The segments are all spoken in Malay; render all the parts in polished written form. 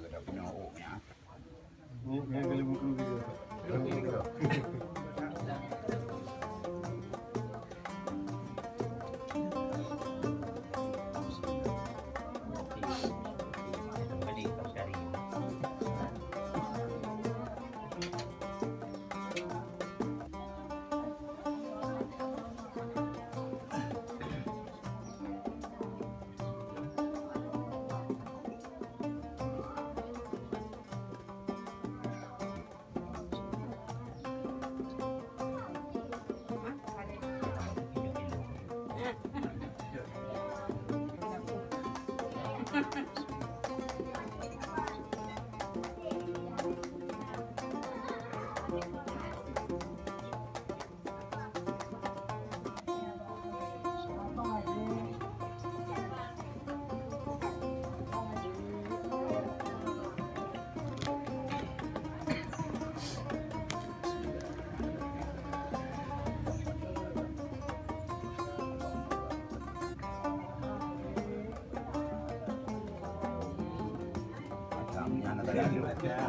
kita punya oknya. Yang kali buku gitu.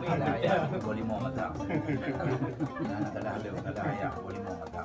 Ada ayah boleh mau mata. Anak ada ayah boleh mau mata.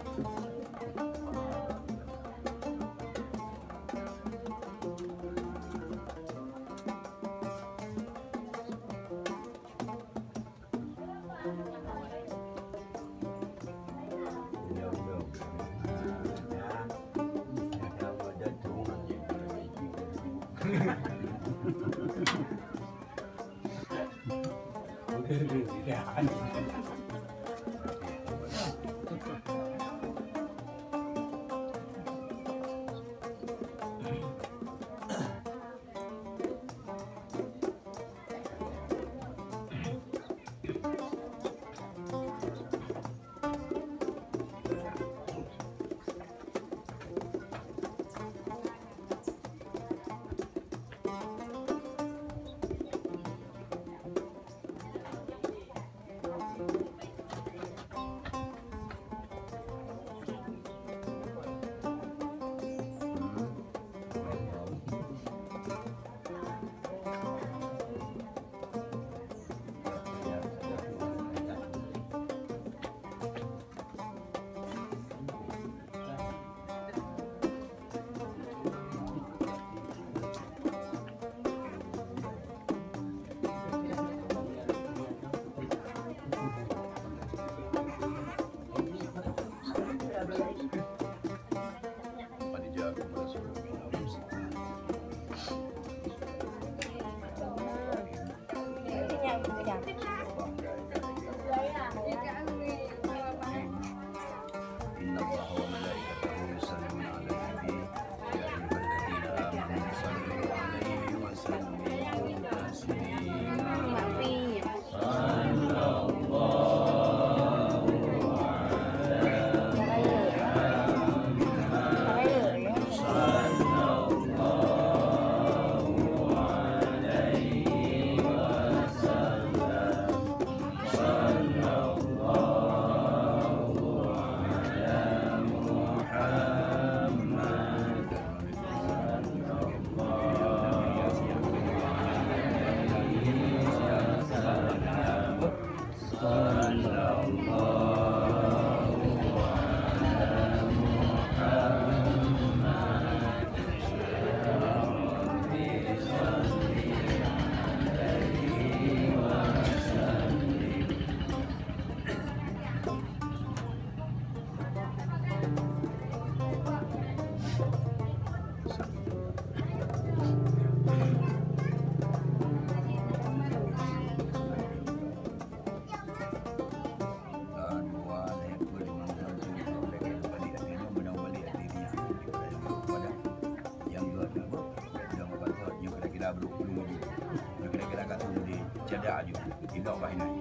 Jaga juga, tidak banyak.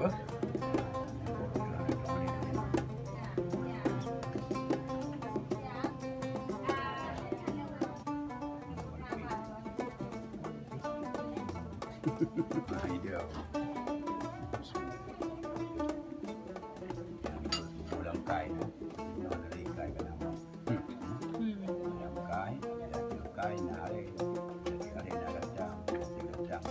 Bah. Dia. Ulang kai, dari kai ke nama. Ulang kai, dari kai nari, dari kai nari jam,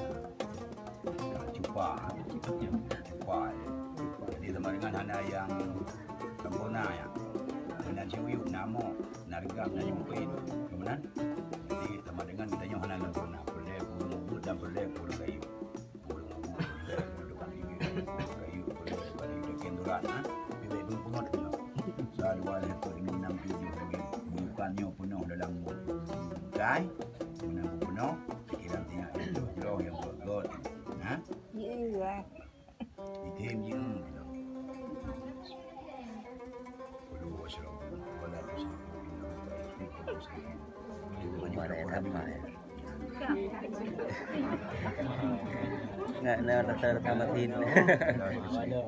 nama, narigam, najumpin. Kemudian, jadi sama dengan kita nyoh hanan pernah boleh burung dan boleh burung kayu. Burung depan ini kayu boleh depan ini kenduran. Bila itu pengot tu. Saya dua itu ini 6 7 bukannya penuh dalam gai, kemudian penuh. Pikiran tinggal itu jauh yang bergot. Iya. Itim je. Waduh, wassalamualaikum warahmatullahi wabarakatuh. Nggak ada tamatin. Ada.